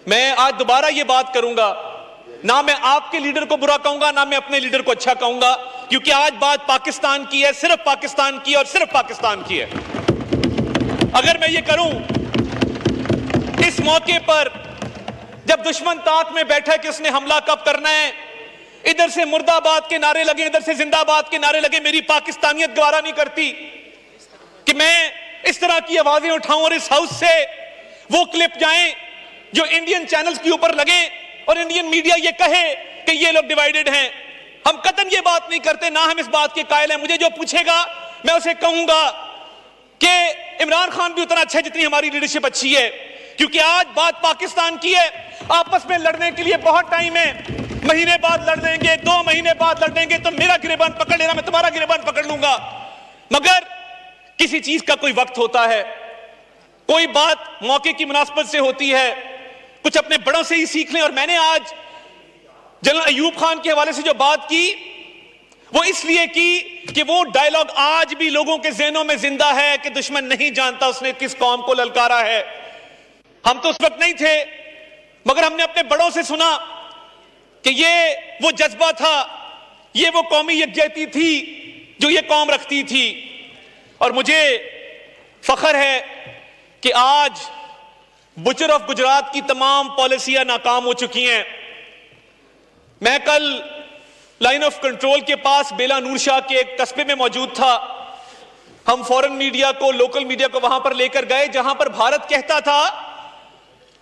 मैं आज दोबारा ये बात करूंगा, ना मैं आपके लीडर को बुरा कहूंगा, ना मैं अपने लीडर को अच्छा कहूंगा, क्योंकि आज बात पाकिस्तान की है, सिर्फ पाकिस्तान की और सिर्फ पाकिस्तान की है। अगर मैं ये करूं इस मौके पर, जब दुश्मन ताक में बैठा है कि उसने हमला कब करना है, इधर से मुर्दाबाद के नारे लगे, इधर से जिंदाबाद के नारे लगे, मेरी पाकिस्तानियत गवारा नहीं करती कि मैं इस तरह की आवाजें उठाऊं और इस हाउस से वो क्लिप जाएं जो इंडियन चैनल्स के ऊपर लगे और इंडियन मीडिया ये कहे कि ये लोग डिवाइडेड हैं। हम कतई ये बात नहीं करते, ना हम इस बात के कायल हैं। मुझे जो पूछेगा मैं उसे कहूंगा कि इमरान खान भी उतना अच्छा है जितनी हमारी लीडरशिप अच्छी है, क्योंकि आज बात पाकिस्तान की है। आपस में लड़ने के लिए बहुत टाइम है, महीने बाद लड़ लेंगे, 2 महीने बाद लड़ लेंगे, तो मेरा गिरेबान पकड़ लेना, मैं तुम्हारा गिरेबान पकड़ लूंगा। मगर किसी चीज का कोई वक्त होता है, कोई बात मौके की मुनासबत से होती है, कुछ अपने बड़ों से ही सीख लें। और मैंने आज जनरल अयूब खान के हवाले से जो बात की वो इसलिए की कि वो डायलॉग आज भी लोगों के ज़हनों में जिंदा है कि दुश्मन नहीं जानता उसने किस कौम को ललकारा है। हम तो उस वक्त नहीं थे, मगर हमने अपने बड़ों से सुना कि ये वो जज्बा था, ये वो कौमी यकजहती थी जो ये कौम रखती थी। और मुझे फख्र है कि आज बुचर ऑफ गुजरात की तमाम पॉलिसियां नाकाम हो चुकी हैं। मैं कल लाइन ऑफ कंट्रोल के पास बेला नूर शाह के एक कस्बे में मौजूद था। हम फॉरेन मीडिया को, लोकल मीडिया को वहां पर लेकर गए जहां पर भारत कहता था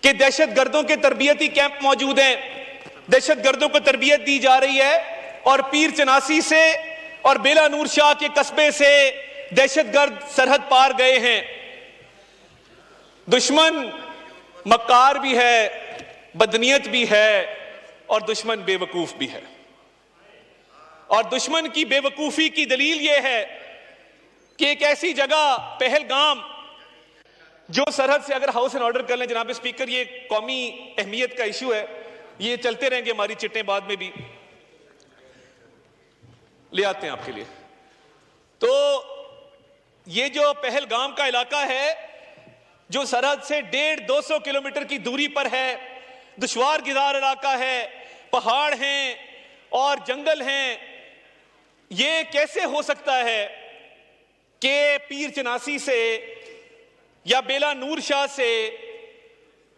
कि दहशतगर्दों के तरबियती कैंप मौजूद हैं, दहशतगर्दों को तरबियत दी जा रही है, और पीर चनासी से और बेला नूर शाह के कस्बे से दहशतगर्द सरहद पार गए हैं। दुश्मन मक्कार भी है, बदनीयत भी है, और दुश्मन बेवकूफ भी है। और दुश्मन की बेवकूफी की दलील यह है कि एक ऐसी जगह पहलगाम, जो सरहद से, अगर हाउस एंड ऑर्डर कर लें जनाब स्पीकर, ये कौमी अहमियत का इशू है, ये चलते रहेंगे, हमारी चिट्टें बाद में भी ले आते हैं आपके लिए। तो ये जो पहलगाम का इलाका है जो सरहद से 150-200 किलोमीटर की दूरी पर है, दुश्वार गिदार इलाका है, पहाड़ हैं और जंगल हैं, ये कैसे हो सकता है कि पीर चनासी से या बेला नूर शाह से,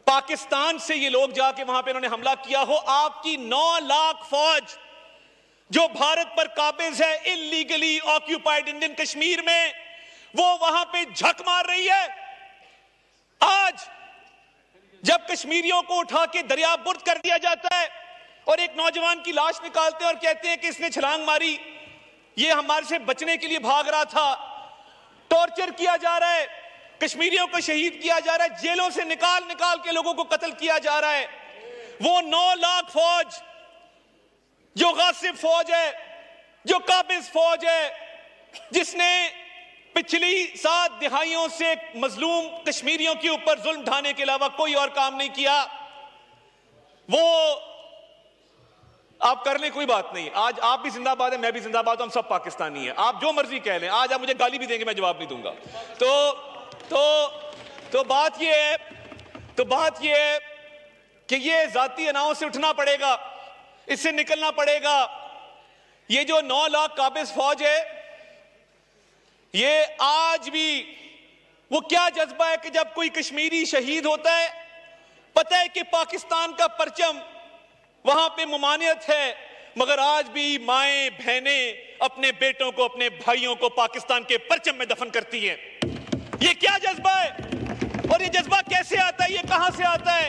पाकिस्तान से ये लोग जाके वहां पे इन्होंने हमला किया हो? आपकी 9 लाख फौज जो भारत पर काबिज है इलीगली ऑक्यूपाइड इंडियन कश्मीर में, वो वहां पे झक मार रही है। आज जब कश्मीरियों को उठा के दरिया बुर्द कर दिया जाता है और एक नौजवान की लाश निकालते हैं और कहते हैं कि इसने छलांग मारी, ये हमारे से बचने के लिए भाग रहा था, टॉर्चर किया जा रहा है, कश्मीरियों को शहीद किया जा रहा है, जेलों से निकाल निकाल के लोगों को कत्ल किया जा रहा है। वो 9 लाख फौज जो गासिब फौज है, जो काबिज फौज है, जिसने पिछली 7 दिहाइयों से मजलूम कश्मीरियों के ऊपर जुल्म ढाने के अलावा कोई और काम नहीं किया, वो आप कर लें, कोई बात नहीं। आज आप भी जिंदाबाद है, मैं भी जिंदाबाद हूं, हम सब पाकिस्तानी हैं, आप जो मर्जी कह लें। आज आप मुझे गाली भी देंगे, मैं जवाब नहीं दूंगा। तो बात ये है कि ये जाती अनाओं से उठना पड़ेगा, इससे निकलना पड़ेगा। ये जो 9 लाख काबिज फौज है, ये आज भी वो क्या जज्बा है कि जब कोई कश्मीरी शहीद होता है, पता है कि पाकिस्तान का परचम वहां पे मुमानियत है, मगर आज भी माएं बहनें अपने बेटों को, अपने भाइयों को पाकिस्तान के परचम में दफन करती हैं। ये क्या जज्बा है और ये जज्बा कैसे आता है, ये कहां से आता है?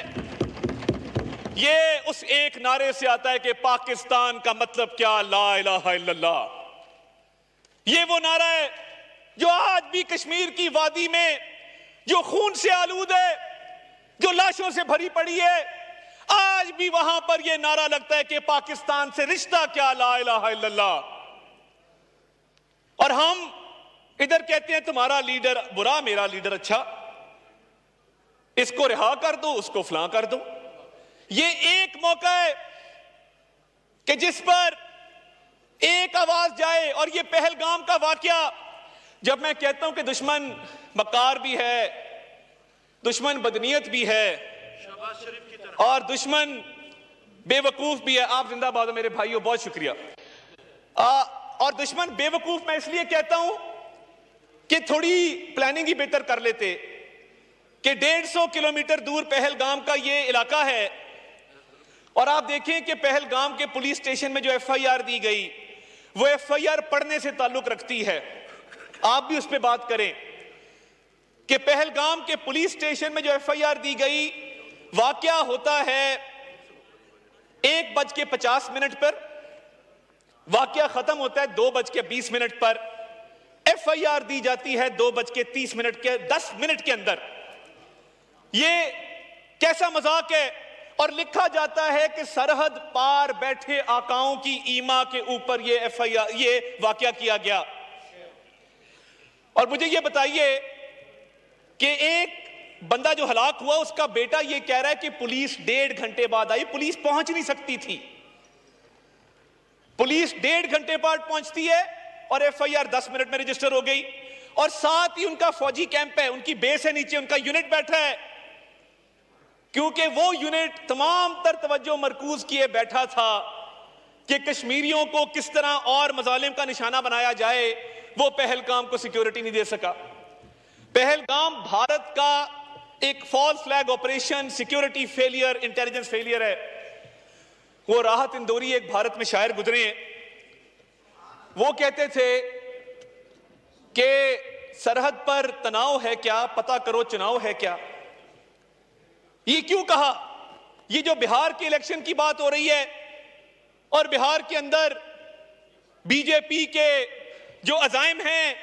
ये उस एक नारे से आता है कि पाकिस्तान का मतलब क्या, ला इलाहा इल्लल्लाह। ये वो नारा है जो आज भी कश्मीर की वादी में, जो खून से आलूद है, जो लाशों से भरी पड़ी है, आज भी वहां पर यह नारा लगता है कि पाकिस्तान से रिश्ता क्या, ला इलाहा इल्लल्लाह। और हम इधर कहते हैं तुम्हारा लीडर बुरा, मेरा लीडर अच्छा, इसको रिहा कर दो, उसको फलां कर दो। ये एक मौका है कि जिस पर एक आवाज जाए। और ये पहलगाम का वाकया, जब मैं कहता हूं कि दुश्मन मक्कार भी है, दुश्मन बदनीयत भी है, और दुश्मन बेवकूफ भी है। आप जिंदाबाद हो मेरे भाइयों, बहुत शुक्रिया। और दुश्मन बेवकूफ मैं इसलिए कहता हूं कि थोड़ी प्लानिंग ही बेहतर कर लेते कि 150 किलोमीटर दूर पहलगाम का ये इलाका है और आप देखें कि पहलगाम के पुलिस स्टेशन में जो एफआईआर दी गई वो एफआईआर पढ़ने से ताल्लुक रखती है। आप भी उस पर बात करें कि पहलगाम के पुलिस स्टेशन में जो एफआईआर दी गई, वाकया होता है 1:50 पर, वाकया खत्म होता है 2:20 पर, एफआईआर दी जाती है 2:30 मिनट के अंदर। ये कैसा मजाक है? और लिखा जाता है कि सरहद पार बैठे आकाओं की ईमा के ऊपर ये एफआईआर, ये वाकया किया गया। और मुझे ये बताइए कि एक बंदा जो हलाक हुआ उसका बेटा ये कह रहा है कि पुलिस 1.5 घंटे बाद आई। पुलिस पहुंच नहीं सकती थी, पुलिस 1.5 घंटे बाद पहुंचती है और एफआईआर 10 मिनट में रजिस्टर हो गई। और साथ ही उनका फौजी कैंप है, उनकी बेस है नीचे, उनका यूनिट बैठा है, क्योंकि वो यूनिट तमाम तर तवज्जो मरकूज किए बैठा था कि कश्मीरियों को किस तरह और मजालिम का निशाना बनाया जाए। वो पहलगाम को सिक्योरिटी नहीं दे सका। पहलगाम भारत का एक false flag operation, security failure, intelligence failure है। वो राहत इंदौरी एक भारत में शायर गुजरे हैं, वो कहते थे कि सरहद पर तनाव है क्या, पता करो चुनाव है क्या। ये क्यों कहा? ये जो बिहार के इलेक्शन की बात हो रही है और बिहार के अंदर बीजेपी के जो अजाइम हैं,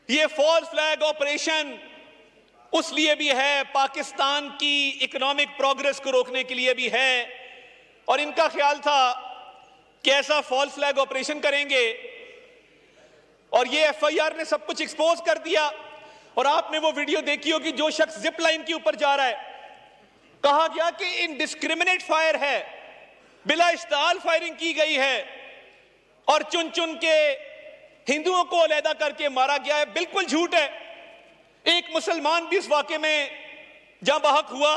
ये फॉल्स फ्लैग ऑपरेशन उस लिए भी है, पाकिस्तान की इकोनॉमिक प्रोग्रेस को रोकने के लिए भी है। और इनका ख्याल था कि ऐसा फॉल्स फ्लैग ऑपरेशन करेंगे और ये एफआईआर ने सब कुछ एक्सपोज कर दिया। और आपने वो वीडियो देखी होगी, जो शख्स जिप लाइन के ऊपर जा रहा है, कहा गया कि इनडिस्क्रिमिनेट फायर है, बिला इश्ताल फायरिंग की गई है और चुन चुन के हिंदुओं को अलहदा करके मारा गया है। बिल्कुल झूठ है। एक मुसलमान भी इस वाकये में जहां बहक हुआ।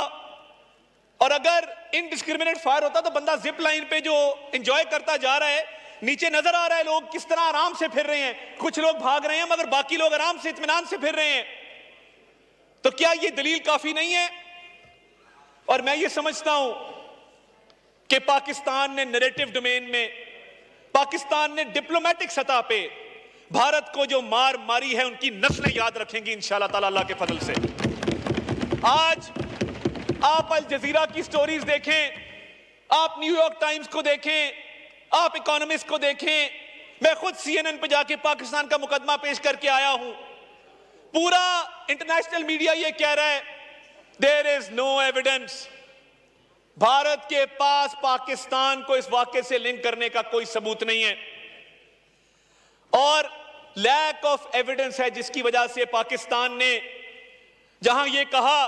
और अगर इनडिस्क्रिमिनेट फायर होता तो बंदा जिप लाइन पे जो एंजॉय करता जा रहा है, नीचे नजर आ रहा है लोग किस तरह आराम से फिर रहे हैं, कुछ लोग भाग रहे हैं मगर बाकी लोग आराम से इत्मीनान से फिर रहे हैं। तो क्या यह दलील काफी नहीं है? और मैं ये समझता हूं कि पाकिस्तान ने नैरेटिव डोमेन में, पाकिस्तान ने डिप्लोमेटिक सतह पे भारत को जो मार मारी है, उनकी नस्लें याद रखेंगी इंशाअल्लाह ताला अल्लाह के फजल से। आज आप अल जजीरा की स्टोरीज देखें, आप न्यूयॉर्क टाइम्स को देखें, आप इकोनॉमिस्ट को देखें, मैं खुद CNN पे जाके पाकिस्तान का मुकदमा पेश करके आया हूं। पूरा इंटरनेशनल मीडिया ये कह रहा है there is no evidence. Bharat के पास पाकिस्तान को इस वाकये से लिंक करने का कोई सबूत नहीं है और लैक ऑफ एविडेंस है, जिसकी वजह से पाकिस्तान ने जहां यह कहा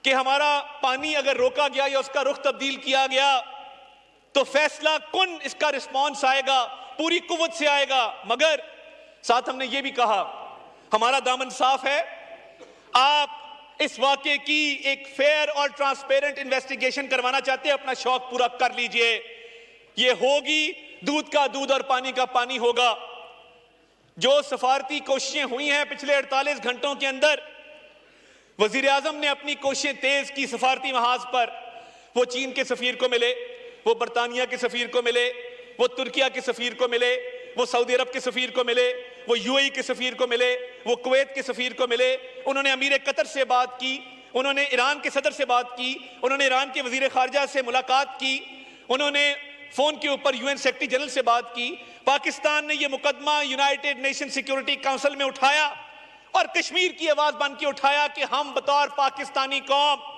कि हमारा पानी अगर रोका गया या उसका रुख तब्दील किया गया तो फैसला कुन इसका रिस्पॉन्स आएगा, पूरी कुव्वत से आएगा, मगर साथ हमने ये भी कहा हमारा दामन साफ है, आप इस वाकये की एक फेयर और ट्रांसपेरेंट इन्वेस्टिगेशन करवाना चाहते हैं, अपना शौक पूरा कर लीजिए। ये होगी, दूध का दूध और पानी का पानी होगा। जो सफारती कोशिशें हुई हैं पिछले 48 घंटों के अंदर, वजीर आजम ने अपनी कोशिशें तेज की सफारती महाज पर। वो चीन के सफीर को मिले, वो बरतानिया के सफीर को मिले, वो तुर्किया के सफीर को मिले, वो सऊदी अरब के सफीर को मिले, वो यूएई के सफीर को मिले, वो कुवैत के सफीर को मिले। उन्होंने अमीर कतर से बात की, उन्होंने ईरान के सदर से बात की, उन्होंने ईरान के वजीर खारजा से मुलाकात की, उन्होंने फोन के ऊपर UN सेक्रेटरी जनरल से बात की। पाकिस्तान ने यह मुकदमा यूनाइटेड नेशन सिक्योरिटी काउंसिल में उठाया और कश्मीर की आवाज बन के उठाया कि हम बतौर पाकिस्तानी कौम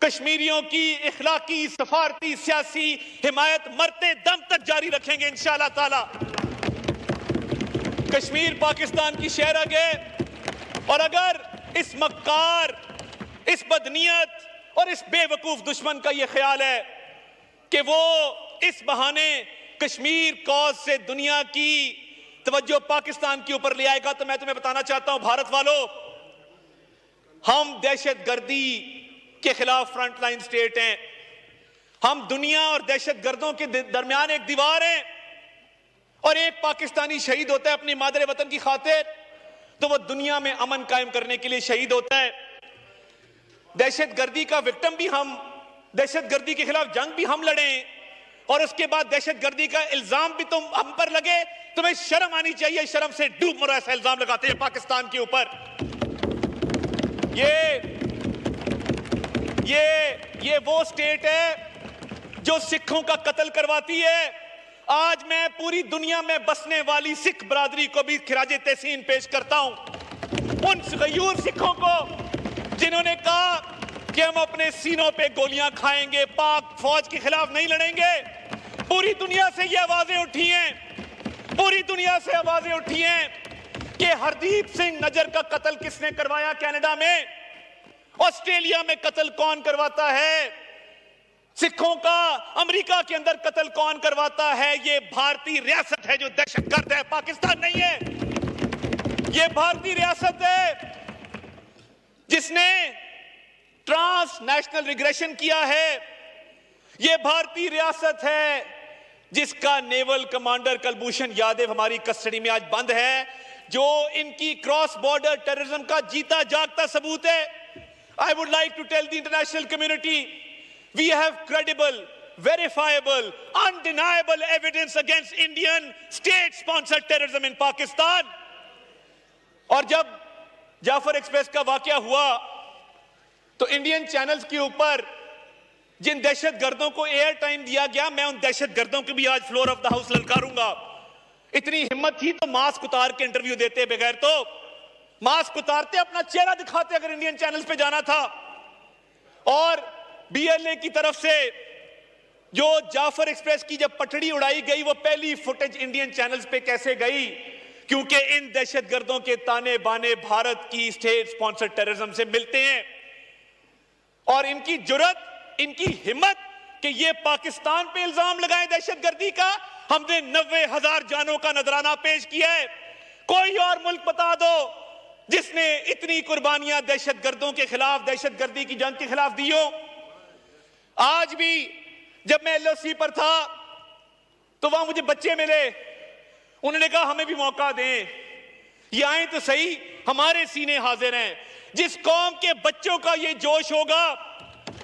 कश्मीरियों की इखलाकी, सफारती, सियासी हिमायत मरते दम तक जारी रखेंगे इंशाअल्लाह ताला। कश्मीर पाकिस्तान की शहरग है और अगर इस मक्कार, इस बदनीयत और इस बेवकूफ दुश्मन का यह ख्याल है कि वो इस बहाने कश्मीर कॉज से दुनिया की तवज्जो पाकिस्तान के ऊपर ले आएगा, तो मैं तुम्हें बताना चाहता हूं भारत वालों, हम दहशतगर्दी के खिलाफ फ्रंटलाइन स्टेट हैं। हम दुनिया और दहशतगर्दों के दरमियान एक दीवार है, और एक पाकिस्तानी शहीद होता है अपनी मादरे वतन की खातिर तो वो दुनिया में अमन कायम करने के लिए शहीद होता है। दहशतगर्दी का विक्टिम भी हम, दहशतगर्दी के खिलाफ जंग भी हम लड़े, और उसके बाद दहशतगर्दी का इल्जाम भी तुम हम पर लगे। तुम्हें शर्म आनी चाहिए, शर्म से डूब मरो ऐसा इल्जाम लगाते हैं पाकिस्तान के ऊपर। ये वो स्टेट है जो सिखों का कत्ल करवाती है। आज मैं पूरी दुनिया में बसने वाली सिख बरादरी को भी खिराजे तहसीन पेश करता हूं। उन गयूर सिखों को जिन्होंने कहा कि हम अपने सीनों पे गोलियां खाएंगे, पाक फौज के खिलाफ नहीं लड़ेंगे। पूरी दुनिया से ये आवाजें उठी हैं, पूरी दुनिया से आवाजें उठी हैं कि हरदीप सिंह नजर का कत्ल किसने करवाया कनाडा में, ऑस्ट्रेलिया में कत्ल कौन करवाता है, सिखों का अमेरिका के अंदर कत्ल कौन करवाता है। ये भारतीय रियासत है जो दहशतगर्द है, पाकिस्तान नहीं है। ये भारतीय रियासत है जिसने ट्रांस नेशनल रिग्रेशन किया है। ये भारतीय रियासत है जिसका नेवल कमांडर कुलभूषण यादव हमारी कस्टडी में आज बंद है, जो इनकी क्रॉस बॉर्डर टेररिज्म का जीता जागता सबूत है। I would like to tell the international community, we have credible, verifiable, undeniable evidence against Indian state-sponsored terrorism in Pakistan. और जब जाफर एक्सप्रेस का वाकया हुआ तो इंडियन चैनल्स के ऊपर जिन दहशतगर्दों को एयर टाइम दिया गया, मैं उन दहशतगर्दों को भी आज फ्लोर ऑफ द हाउस ललकारूंगा। इतनी हिम्मत थी तो मास्क उतार के इंटरव्यू देते, बगैर तो मास्क उतारते अपना चेहरा दिखाते अगर इंडियन चैनल्स पे जाना था। और बीएलए की तरफ से जो जाफर एक्सप्रेस की जब पटड़ी उड़ाई गई, वो पहली फुटेज इंडियन चैनल्स पे कैसे गई, क्योंकि इन दहशतगर्दों के ताने बाने भारत की स्टेट स्पॉन्सर्ड टेररिज्म से मिलते हैं। और इनकी जुर्रत, इनकी हिम्मत कि ये पाकिस्तान पे इल्जाम लगाए दहशतगर्दी का। हमने 90,000 जानों का नजराना पेश किया है। कोई और मुल्क बता दो जिसने इतनी कुर्बानियां दहशतगर्दों के खिलाफ, दहशतगर्दी की जंग के खिलाफ दी हो। आज भी जब मैं एलओसी पर था तो वहां मुझे बच्चे मिले, उन्होंने कहा हमें भी मौका दें, ये आए तो सही, हमारे सीने हाजिर हैं। जिस कौम के बच्चों का ये जोश होगा,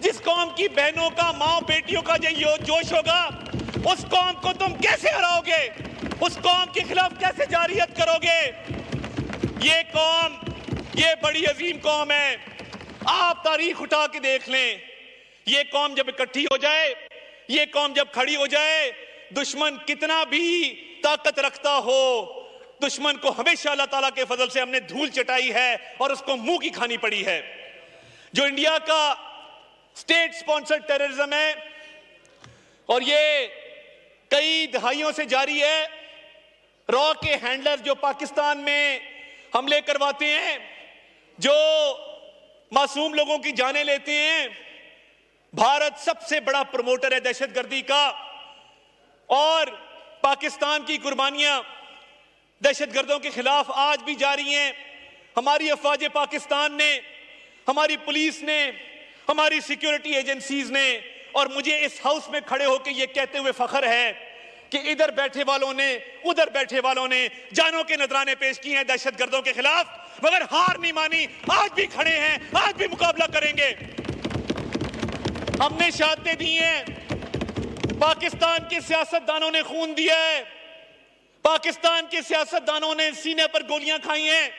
जिस कौम की बहनों का, माँ बेटियों का ये जोश होगा, उस कौम को तुम कैसे हराओगे, उस कौम के खिलाफ कैसे जारियत करोगे। ये कौम, ये बड़ी अजीम कौम है। आप तारीख उठा के देख लें, ये कौम जब इकट्ठी हो जाए, ये कौम जब खड़ी हो जाए, दुश्मन कितना भी ताकत रखता हो, दुश्मन को हमेशा अल्लाह ताला के फजल से हमने धूल चटाई है और उसको मुंह की खानी पड़ी है। जो इंडिया का स्टेट स्पॉन्सर्ड टेररिज्म है और ये कई दहाइयों से जारी है। रॉ के हैंडलर जो पाकिस्तान में हमले करवाते हैं, जो मासूम लोगों की जानें लेते हैं, भारत सबसे बड़ा प्रमोटर है दहशतगर्दी का। और पाकिस्तान की कुर्बानियां दहशतगर्दों के खिलाफ आज भी जारी हैं। हमारी अफवाज पाकिस्तान ने, हमारी पुलिस ने, हमारी सिक्योरिटी एजेंसीज ने, और मुझे इस हाउस में खड़े होकर यह कहते हुए फख्र है कि इधर बैठे वालों ने, उधर बैठे वालों ने जानों के नजराने पेश किए हैं दहशतगर्दों के खिलाफ, मगर हार नहीं मानी। आज भी खड़े हैं, आज भी मुकाबला करेंगे। हमने शहादतें दी हैं, पाकिस्तान के सियासतदानों ने खून दिया है, पाकिस्तान के सियासतदानों ने सीने पर गोलियां खाई हैं।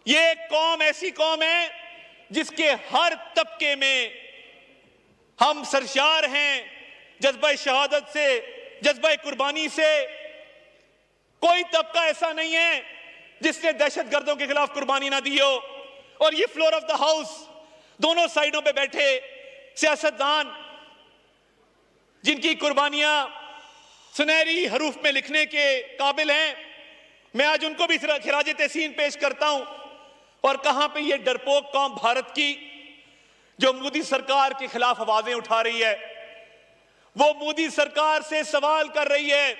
ये कौम ऐसी कौम है जिसके हर तबके में हम सरशार हैं जज्बा शहादत से, जज्बा कुर्बानी से। कोई तबका ऐसा नहीं है जिसने दहशतगर्दों के खिलाफ कुर्बानी ना दी हो। और ये फ्लोर ऑफ द हाउस, दोनों साइडों पे बैठे सियासतदान जिनकी कुर्बानियां सुनहरी हरूफ में लिखने के काबिल हैं, मैं आज उनको भी खिराजे तहसीन पेश करता हूं। और कहां पे ये डरपोक कौम भारत की जो मोदी सरकार के खिलाफ आवाजें उठा रही है, वो मोदी सरकार से सवाल कर रही है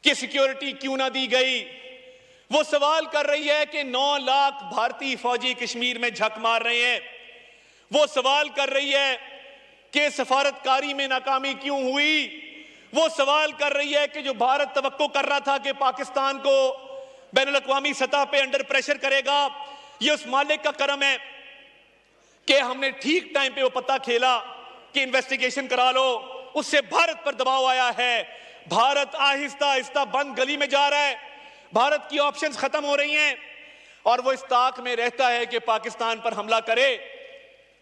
कि सिक्योरिटी क्यों ना दी गई। वो सवाल कर रही है कि 9 लाख भारतीय फौजी कश्मीर में झक मार रहे हैं। वो सवाल कर रही है कि सफारतकारी में नाकामी क्यों हुई। वो सवाल कर रही है कि जो भारत तवक्को कर रहा था कि पाकिस्तान को बैनुल-अक़वामी सतह पे अंडर प्रेशर करेगा, ये उस मालिक का करम है कि हमने ठीक टाइम पे वो पत्ता खेला कि इन्वेस्टिगेशन करा लो। उससे भारत पर दबाव आया है। भारत आहिस्ता आहिस्ता बंद गली में जा रहा है। भारत की ऑप्शंस खत्म हो रही हैं और वो इस ताक में रहता है कि पाकिस्तान पर हमला करे।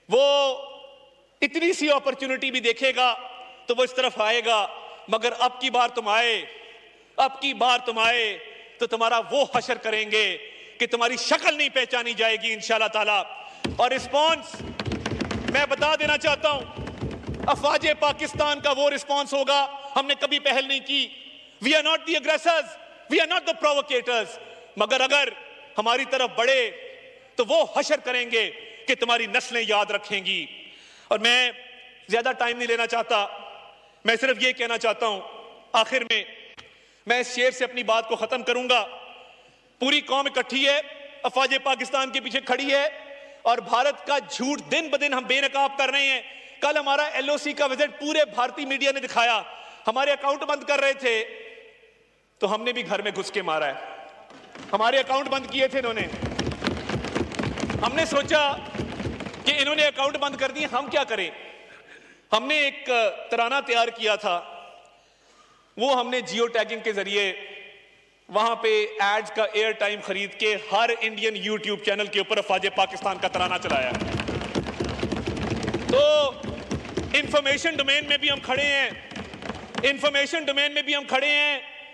वो इतनी सी अपॉर्चुनिटी भी देखेगा तो वो इस तरफ आएगा। मगर अब की बार तुम आए तो तुम्हारा वो हशर करेंगे कि तुम्हारी शक्ल नहीं पहचानी जाएगी इंशाअल्लाह ताला। और रिस्पॉन्स मैं बता देना चाहता हूं, अफवाज पाकिस्तान का वो रिस्पॉन्स होगा। हमने कभी पहल नहीं की। We are not the aggressors, we are not the provocateurs. मगर अगर हमारी तरफ बढ़े तो वो हशर करेंगे कि तुम्हारी नस्लें याद रखेंगी। और मैं ज्यादा टाइम नहीं लेना चाहता, मैं सिर्फ ये कहना चाहता हूं आखिर में, मैं इस शेर से अपनी बात को खत्म करूंगा। पूरी कौम इकट्ठी है, अफवाज पाकिस्तान के पीछे खड़ी है और भारत का झूठ दिन ब दिन हम बेनकाब कर रहे हैं। कल हमारा एलओसी का विजिट पूरे भारतीय मीडिया ने दिखाया। हमारे अकाउंट बंद कर रहे थे तो हमने भी घर में घुस के मारा है। हमारे अकाउंट बंद किए थे इन्होंने। हमने सोचा कि इन्होंने अकाउंट बंद कर दिए, हम क्या करें। हमने एक तराना तैयार किया था, वो हमने जियो टैगिंग के जरिए वहां पे एड्स का एयर टाइम खरीद के हर इंडियन यूट्यूब चैनल के ऊपर अफवाज पाकिस्तान का तराना चलाया। तो इंफॉर्मेशन डोमेन में भी हम खड़े हैं,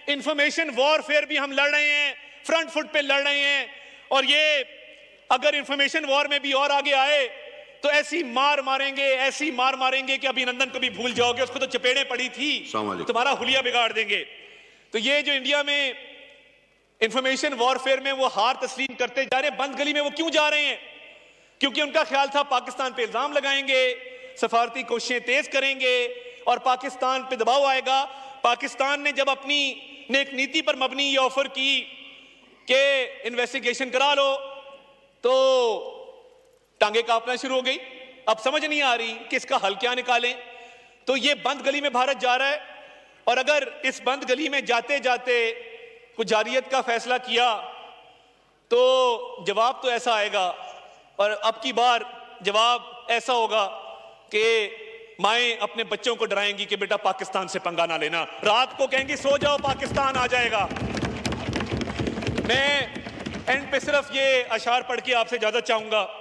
इंफॉर्मेशन वॉरफेयर भी हम लड़ रहे हैं, फ्रंट फुट पे लड़ रहे हैं। और ये अगर इंफॉर्मेशन वॉर में भी और आगे आए तो ऐसी मार मारेंगे कि अभिनंदन को भी भूल जाओगे। उसको तो चपेड़े पड़ी थी, तुम्हारा हुलिया बिगाड़ देंगे। तो ये जो इंडिया में इंफॉर्मेशन वॉरफेयर में वो हार तस्लीम करते जा रहे हैं, बंद गली में वो क्यों जा रहे हैं? क्योंकि उनका ख्याल था पाकिस्तान पे इल्जाम लगाएंगे, सफारती कोशिशें तेज करेंगे और पाकिस्तान पे दबाव आएगा। पाकिस्तान ने जब अपनी नेक नीति पर मबनी ये ऑफर की कि इन्वेस्टिगेशन करा लो तो टांगे कांपना शुरू हो गई। अब समझ नहीं आ रही कि इसका हल क्या निकालें। तो ये बंद गली में भारत जा रहा है और अगर इस बंद गली में जाते जाते कुछ जारियत का फैसला किया तो जवाब तो ऐसा आएगा। और अब की बार जवाब ऐसा होगा कि माएं अपने बच्चों को डराएंगी कि बेटा पाकिस्तान से पंगा ना लेना, रात को कहेंगी सो जाओ पाकिस्तान आ जाएगा। मैं एंड पे सिर्फ ये अशार पढ़ के आपसे इजाजत चाहूंगा।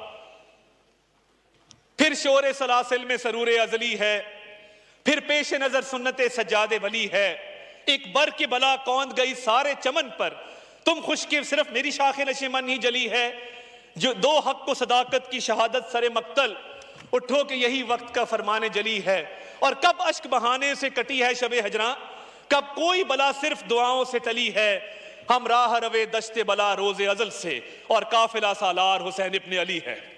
फिर शोर सलासिल में सरूर अजली है, फिर पेश नजर सुन्नते सज्जादे वली है। एक बर के बला कौंद गई सारे चमन पर, तुम खुश के सिर्फ मेरी शाखे नशेमन ही जली है। जो दो हक को सदाकत की शहादत सरे मक्तल, उठो कि यही वक्त का फरमाने जली है। और कब अश्क बहाने से कटी है शबे हजरा, कब कोई बला सिर्फ दुआओं से टली है। हम राह रवे दश्ते बला रोजे अजल से और काफिला सालार हुसैन इब्ने अली है।